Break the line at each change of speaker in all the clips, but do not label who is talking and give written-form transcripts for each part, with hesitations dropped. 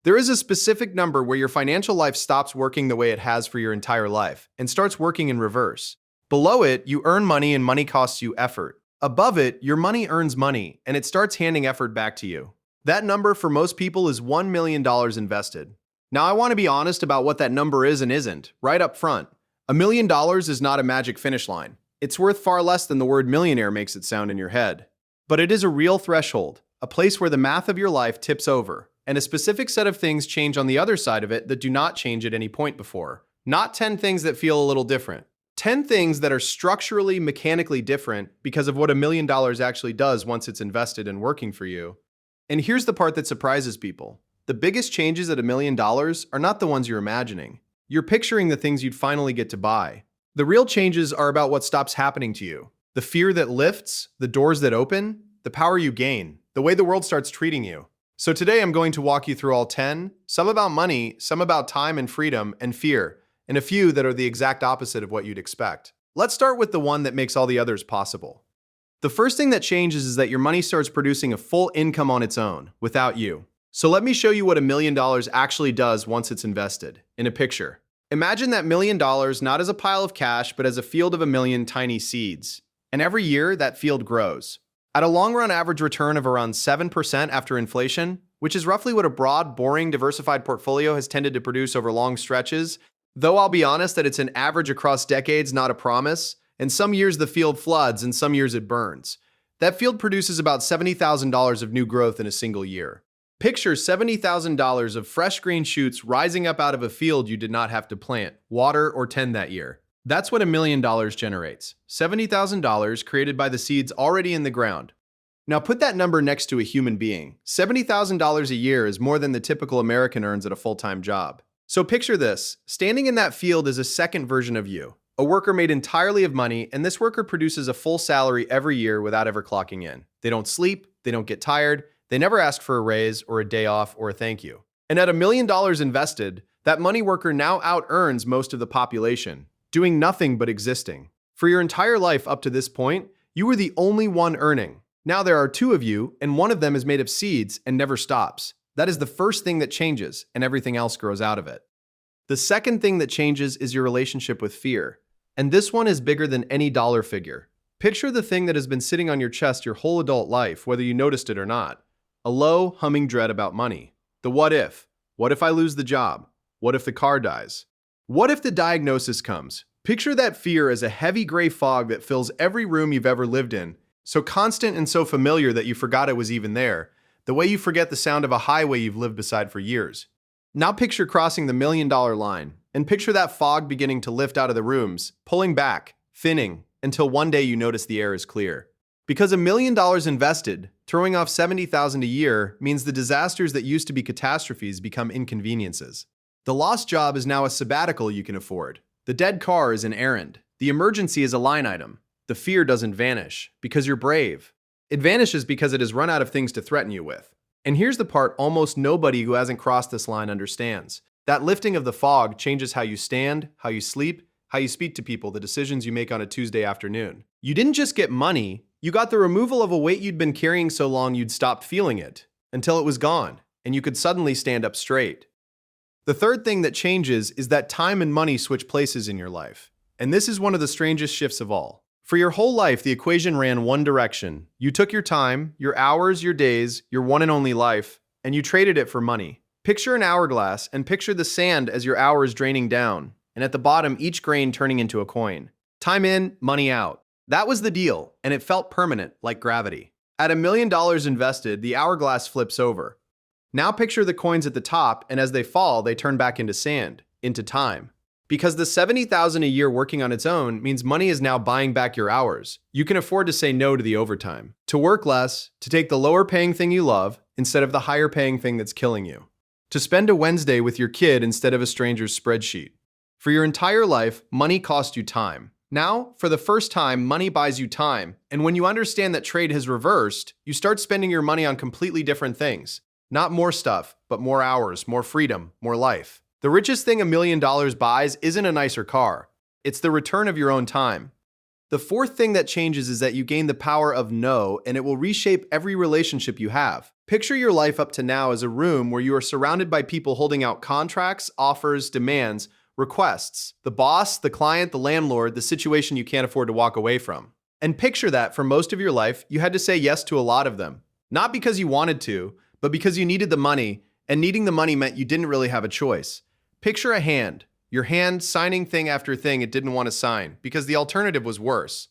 There is a specific number where your financial life stops working the way it has for your entire life and starts working in reverse. Below it, you earn money and money costs you effort. Above it, your money earns money and it starts handing effort back to you. That number for most people is $1 million invested. Now, I want to be honest about what that number is and isn't, right up front. $1 million is not a magic finish line. It's worth far less than the word millionaire makes it sound in your head. But it is a real threshold, a place where the math of your life tips over, and a specific set of things change on the other side of it that do not change at any point before. Not 10 things that feel a little different. 10 things that are structurally, mechanically different because of what $1 million actually does once it's invested and working for you. And here's the part that surprises people. The biggest changes at $1 million are not the ones you're imagining. You're picturing the things you'd finally get to buy. The real changes are about what stops happening to you. The fear that lifts, the doors that open, the power you gain, the way the world starts treating you. So today I'm going to walk you through all 10, some about money, some about time and freedom and fear, and a few that are the exact opposite of what you'd expect. Let's start with the one that makes all the others possible. The first thing that changes is that your money starts producing a full income on its own, without you. So let me show you what $1 million actually does once it's invested, in a picture. Imagine that $1 million not as a pile of cash, but as a field of 1 million tiny seeds. And every year, that field grows. At a long-run average return of around 7% after inflation, which is roughly what a broad, boring, diversified portfolio has tended to produce over long stretches, though I'll be honest that it's an average across decades, not a promise, and some years the field floods and some years it burns. That field produces about $70,000 of new growth in a single year. Picture $70,000 of fresh green shoots rising up out of a field you did not have to plant, water, or tend that year. That's what $1 million generates. $70,000 created by the seeds already in the ground. Now put that number next to a human being. $70,000 a year is more than the typical American earns at a full-time job. So picture this. Standing in that field is a second version of you. A worker made entirely of money, and this worker produces a full salary every year without ever clocking in. They don't sleep, they don't get tired, they never ask for a raise or a day off or a thank you. And at $1 million invested, that money worker now out-earns most of the population, doing nothing but existing. For your entire life up to this point, you were the only one earning. Now there are two of you, and one of them is made of seeds and never stops. That is the first thing that changes, and everything else grows out of it. The second thing that changes is your relationship with fear. And this one is bigger than any dollar figure. Picture the thing that has been sitting on your chest your whole adult life, whether you noticed it or not. A low, humming dread about money. The what if. What if I lose the job? What if the car dies? What if the diagnosis comes? Picture that fear as a heavy gray fog that fills every room you've ever lived in, so constant and so familiar that you forgot it was even there, the way you forget the sound of a highway you've lived beside for years. Now picture crossing the $1 million line, and picture that fog beginning to lift out of the rooms, pulling back, thinning, until one day you notice the air is clear. Because $1 million invested, throwing off $70,000 a year means the disasters that used to be catastrophes become inconveniences. The lost job is now a sabbatical you can afford. The dead car is an errand. The emergency is a line item. The fear doesn't vanish, because you're brave. It vanishes because it has run out of things to threaten you with. And here's the part almost nobody who hasn't crossed this line understands. That lifting of the fog changes how you stand, how you sleep, how you speak to people, the decisions you make on a Tuesday afternoon. You didn't just get money, you got the removal of a weight you'd been carrying so long you'd stopped feeling it, until it was gone, and you could suddenly stand up straight. The third thing that changes is that time and money switch places in your life. And this is one of the strangest shifts of all. For your whole life, the equation ran one direction. You took your time, your hours, your days, your one and only life, and you traded it for money. Picture an hourglass and picture the sand as your hours draining down, and at the bottom, each grain turning into a coin. Time in, money out. That was the deal, and it felt permanent, like gravity. At $1 million invested, the hourglass flips over. Now picture the coins at the top, and as they fall, they turn back into sand, into time. Because the $70,000 a year working on its own means money is now buying back your hours. You can afford to say no to the overtime, to work less, to take the lower paying thing you love instead of the higher paying thing that's killing you, to spend a Wednesday with your kid instead of a stranger's spreadsheet. For your entire life, money cost you time. Now, for the first time, money buys you time, and when you understand that trade has reversed, you start spending your money on completely different things. Not more stuff, but more hours, more freedom, more life. The richest thing $1 million buys isn't a nicer car. It's the return of your own time. The fourth thing that changes is that you gain the power of no, and it will reshape every relationship you have. Picture your life up to now as a room where you are surrounded by people holding out contracts, offers, demands, requests. The boss, the client, the landlord, the situation you can't afford to walk away from. And picture that for most of your life, you had to say yes to a lot of them. Not because you wanted to, but because you needed the money, and needing the money meant you didn't really have a choice. Picture a hand. Your hand signing thing after thing it didn't want to sign, because the alternative was worse.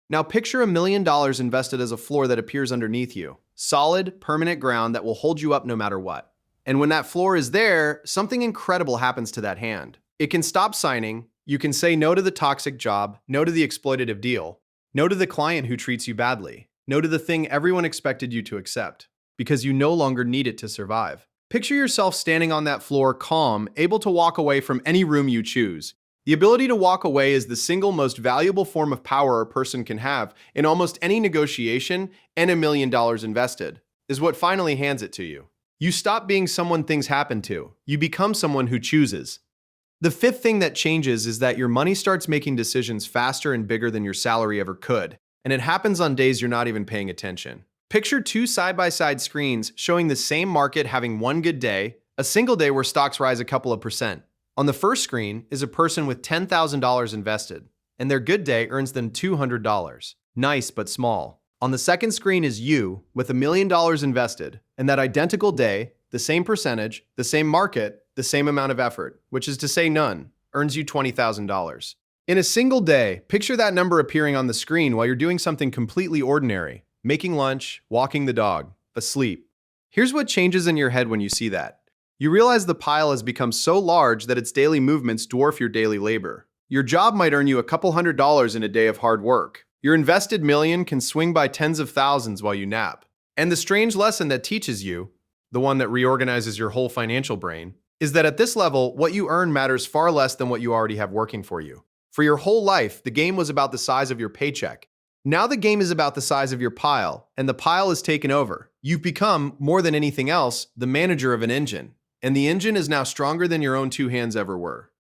Now picture $1,000,000 invested as a floor that appears underneath you. Solid, permanent ground that will hold you up no matter what. And when that floor is there, something incredible happens to that hand. It can stop signing, you can say no to the toxic job, no to the exploitative deal, no to the client who treats you badly, no to the thing everyone expected you to accept, because you no longer need it to survive. Picture yourself standing on that floor, calm, able to walk away from any room you choose. The ability to walk away is the single most valuable form of power a person can have in almost any negotiation, and $1,000,000 invested is what finally hands it to you. You stop being someone things happen to. You become someone who chooses. The fifth thing that changes is that your money starts making decisions faster and bigger than your salary ever could, and it happens on days you're not even paying attention. Picture two side-by-side screens showing the same market having one good day, a single day where stocks rise a couple of percent. On the first screen is a person with $10,000 invested, and their good day earns them $200. Nice, but small. On the second screen is you with $1,000,000 invested, and that identical day, the same percentage, the same market, the same amount of effort, which is to say none, earns you $20,000. In a single day, picture that number appearing on the screen while you're doing something completely ordinary, making lunch, walking the dog, asleep. Here's what changes in your head when you see that. You realize the pile has become so large that its daily movements dwarf your daily labor. Your job might earn you a couple $100s in a day of hard work. Your invested million can swing by tens of thousands while you nap. And the strange lesson that teaches you, the one that reorganizes your whole financial brain, is that at this level, what you earn matters far less than what you already have working for you. For your whole life, the game was about the size of your paycheck. Now the game is about the size of your pile, and the pile is taken over. You've become, more than anything else, the manager of an engine. And the engine is now stronger than your own two hands ever were.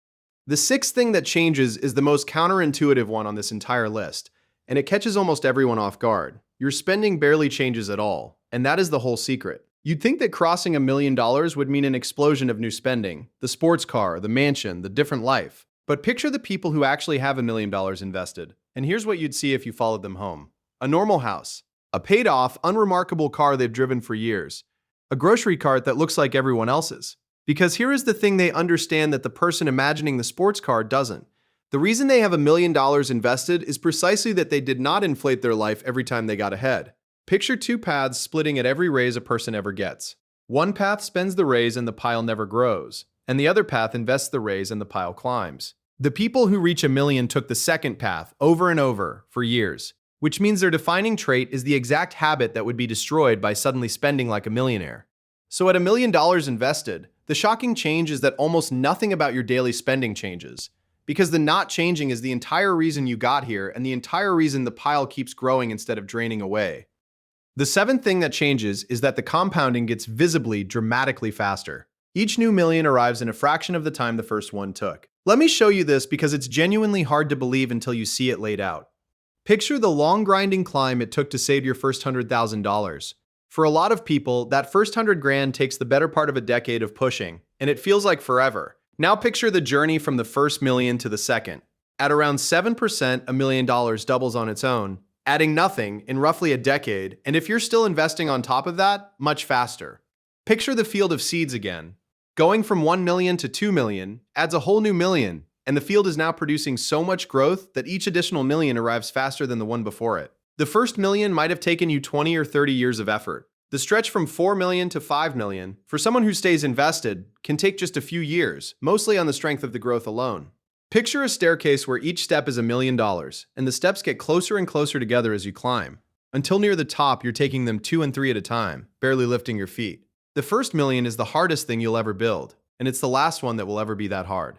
The sixth thing that changes is the most counterintuitive one on this entire list, and it catches almost everyone off guard. Your spending barely changes at all, and that is the whole secret. You'd think that crossing $1,000,000 would mean an explosion of new spending, the sports car, the mansion, the different life. But picture the people who actually have $1,000,000 invested, and here's what you'd see if you followed them home. A normal house, a paid-off, unremarkable car they've driven for years, a grocery cart that looks like everyone else's. Because here is the thing they understand that the person imagining the sports car doesn't. The reason they have $1,000,000 invested is precisely that they did not inflate their life every time they got ahead. Picture two paths splitting at every raise a person ever gets. One path spends the raise and the pile never grows, and the other path invests the raise and the pile climbs. The people who reach $1,000,000 took the second path over and over for years, which means their defining trait is the exact habit that would be destroyed by suddenly spending like a millionaire. So at $1,000,000 invested, the shocking change is that almost nothing about your daily spending changes, because the not changing is the entire reason you got here and the entire reason the pile keeps growing instead of draining away. The seventh thing that changes is that the compounding gets visibly, dramatically faster. Each new million arrives in a fraction of the time the first one took. Let me show you this because it's genuinely hard to believe until you see it laid out. Picture the long grinding climb it took to save your first $100,000. For a lot of people, that first 100 grand takes the better part of a decade of pushing, and it feels like forever. Now picture the journey from the first million to the second. At around 7%, $1,000,000 doubles on its own, adding nothing in roughly a decade, and if you're still investing on top of that, much faster. Picture the field of seeds again. Going from 1 million to 2 million adds a whole new million, and the field is now producing so much growth that each additional million arrives faster than the one before it. The first million might have taken you 20 or 30 years of effort. The stretch from 4 million to 5 million, for someone who stays invested, can take just a few years, mostly on the strength of the growth alone. Picture a staircase where each step is $1,000,000, and the steps get closer and closer together as you climb. Until near the top, you're taking them 2 and 3 at a time, barely lifting your feet. The first million is the hardest thing you'll ever build, and it's the last one that will ever be that hard.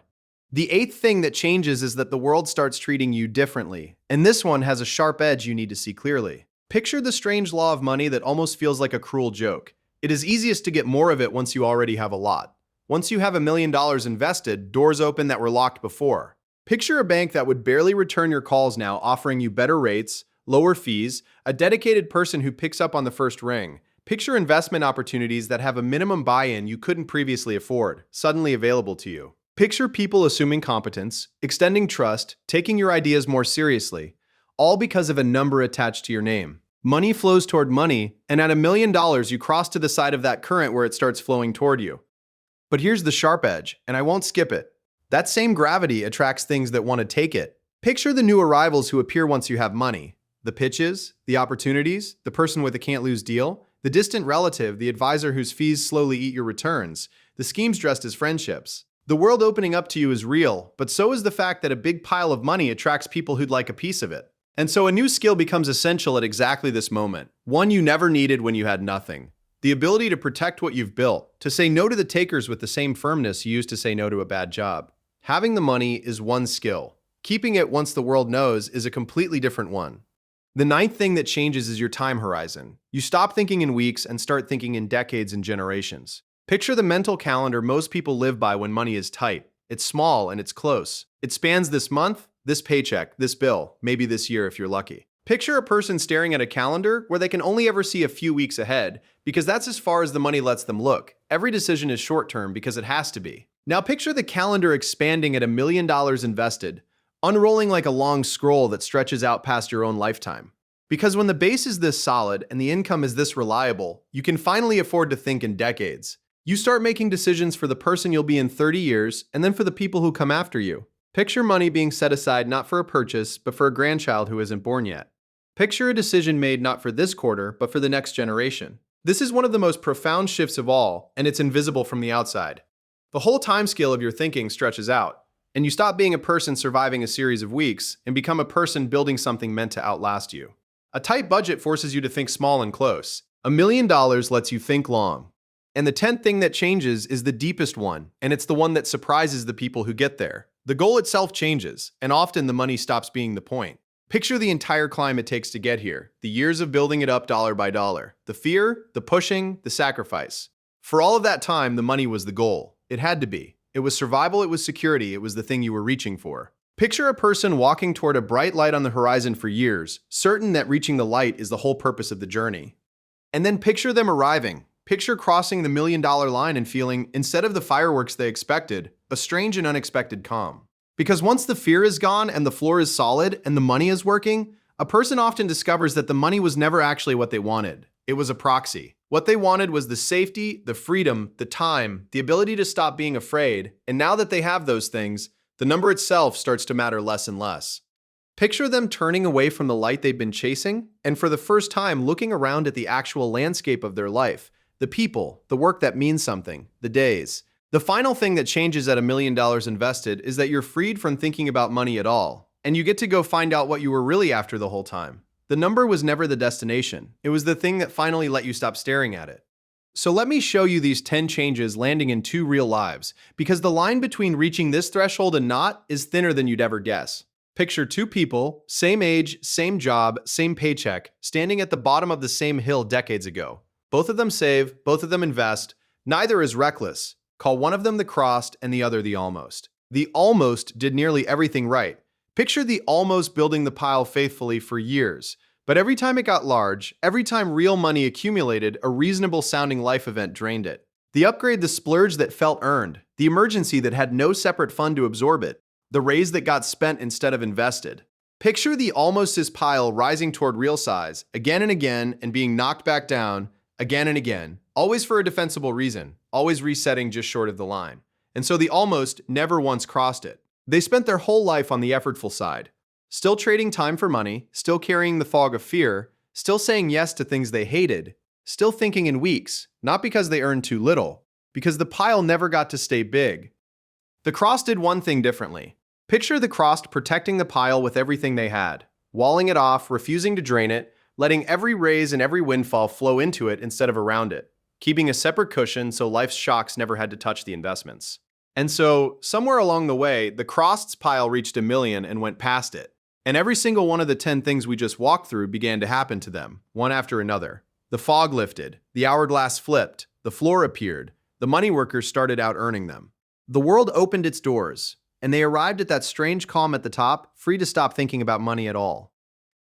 The eighth thing that changes is that the world starts treating you differently, and this one has a sharp edge you need to see clearly. Picture the strange law of money that almost feels like a cruel joke. It is easiest to get more of it once you already have a lot. Once you have $1,000,000 invested, doors open that were locked before. Picture a bank that would barely return your calls now, offering you better rates, lower fees, a dedicated person who picks up on the first ring, Picture investment opportunities that have a minimum buy-in you couldn't previously afford, suddenly available to you. Picture people assuming competence, extending trust, taking your ideas more seriously, all because of a number attached to your name. Money flows toward money, and at $1 million, you cross to the side of that current where it starts flowing toward you. But here's the sharp edge, and I won't skip it. That same gravity attracts things that want to take it. Picture the new arrivals who appear once you have money. The pitches, the opportunities, the person with a can't-lose deal, the distant relative, the advisor whose fees slowly eat your returns, the schemes dressed as friendships. The world opening up to you is real, but so is the fact that a big pile of money attracts people who'd like a piece of it. And so a new skill becomes essential at exactly this moment, one you never needed when you had nothing. The ability to protect what you've built, to say no to the takers with the same firmness you used to say no to a bad job. Having the money is one skill. Keeping it once the world knows is a completely different one. The ninth thing that changes is your time horizon. You stop thinking in weeks and start thinking in decades and generations. Picture the mental calendar most people live by when money is tight. It's small and it's close. It spans this month, this paycheck, this bill, maybe this year if you're lucky. Picture a person staring at a calendar where they can only ever see a few weeks ahead, because that's as far as the money lets them look. Every decision is short-term because it has to be. Now picture the calendar expanding at $1 million invested, unrolling like a long scroll that stretches out past your own lifetime. Because when the base is this solid and the income is this reliable, you can finally afford to think in decades. You start making decisions for the person you'll be in 30 years, and then for the people who come after you. Picture money being set aside not for a purchase, but for a grandchild who isn't born yet. Picture a decision made not for this quarter, but for the next generation. This is one of the most profound shifts of all, and it's invisible from the outside. The whole timescale of your thinking stretches out, and you stop being a person surviving a series of weeks and become a person building something meant to outlast you. A tight budget forces you to think small and close. $1 million lets you think long. And the 10th thing that changes is the deepest one, and it's the one that surprises the people who get there. The goal itself changes, and often the money stops being the point. Picture the entire climb it takes to get here, the years of building it up dollar by dollar, the fear, the pushing, the sacrifice. For all of that time, the money was the goal. It had to be. It was survival, it was security, it was the thing you were reaching for. Picture a person walking toward a bright light on the horizon for years, certain that reaching the light is the whole purpose of the journey. And then picture them arriving. Picture crossing the $1 million line and feeling, instead of the fireworks they expected, a strange and unexpected calm. Because once the fear is gone and the floor is solid and the money is working, a person often discovers that the money was never actually what they wanted. It was a proxy. What they wanted was the safety, the freedom, the time, the ability to stop being afraid, and now that they have those things, the number itself starts to matter less and less. Picture them turning away from the light they've been chasing, and for the first time looking around at the actual landscape of their life, the people, the work that means something, the days. The final thing that changes at $1 million invested is that you're freed from thinking about money at all, and you get to go find out what you were really after the whole time. The number was never the destination. It was the thing that finally let you stop staring at it. So let me show you these 10 changes landing in 2 real lives, because the line between reaching this threshold and not is thinner than you'd ever guess. Picture 2 people, same age, same job, same paycheck, standing at the bottom of the same hill decades ago. Both of them save, both of them invest, neither is reckless. Call one of them the crossed and the other the almost. The almost did nearly everything right. Picture the almost building the pile faithfully for years, but every time it got large, every time real money accumulated, a reasonable sounding life event drained it. The upgrade, the splurge that felt earned, the emergency that had no separate fund to absorb it, the raise that got spent instead of invested. Picture the almost's pile rising toward real size, again and again, and being knocked back down, again and again, always for a defensible reason, always resetting just short of the line. And so the almost never once crossed it. They spent their whole life on the effortful side, still trading time for money, still carrying the fog of fear, still saying yes to things they hated, still thinking in weeks, not because they earned too little, because the pile never got to stay big. The crossed did one thing differently. Picture the crossed protecting the pile with everything they had, walling it off, refusing to drain it, letting every raise and every windfall flow into it instead of around it, keeping a separate cushion so life's shocks never had to touch the investments. And so, somewhere along the way, the crossed's pile reached $1 million and went past it. And every single one of the 10 things we just walked through began to happen to them, one after another. The fog lifted, the hourglass flipped, the floor appeared, the money workers started out earning them. The world opened its doors, and they arrived at that strange calm at the top, free to stop thinking about money at all.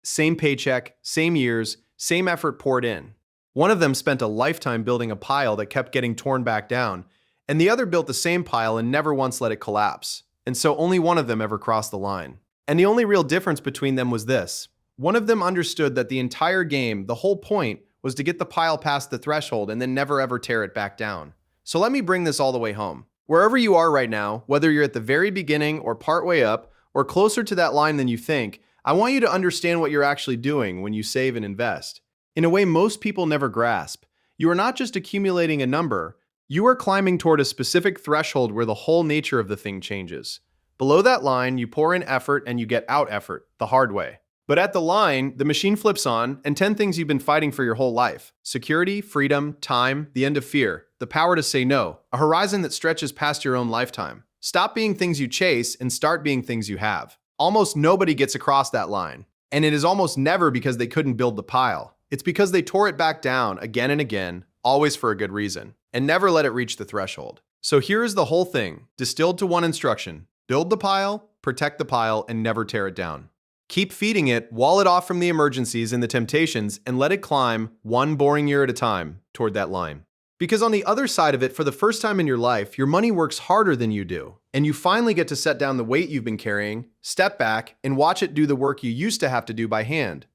Same paycheck, same years, same effort poured in. One of them spent a lifetime building a pile that kept getting torn back down, and the other built the same pile and never once let it collapse. And so only one of them ever crossed the line. And the only real difference between them was this. One of them understood that the entire game, the whole point, was to get the pile past the threshold and then never ever tear it back down. So let me bring this all the way home. Wherever you are right now, whether you're at the very beginning or partway up, or closer to that line than you think, I want you to understand what you're actually doing when you save and invest. In a way most people never grasp, you are not just accumulating a number, you are climbing toward a specific threshold where the whole nature of the thing changes. Below that line, you pour in effort and you get out effort, the hard way. But at the line, the machine flips on, and 10 things you've been fighting for your whole life. Security, freedom, time, the end of fear, the power to say no, a horizon that stretches past your own lifetime. Stop being things you chase and start being things you have. Almost nobody gets across that line. And it is almost never because they couldn't build the pile. It's because they tore it back down again and again, always for a good reason, and never let it reach the threshold. So here is the whole thing, distilled to one instruction. Build the pile, protect the pile, and never tear it down. Keep feeding it, wall it off from the emergencies and the temptations, and let it climb, one boring year at a time, toward that line. Because on the other side of it, for the first time in your life, your money works harder than you do. And you finally get to set down the weight you've been carrying, step back, and watch it do the work you used to have to do by hand.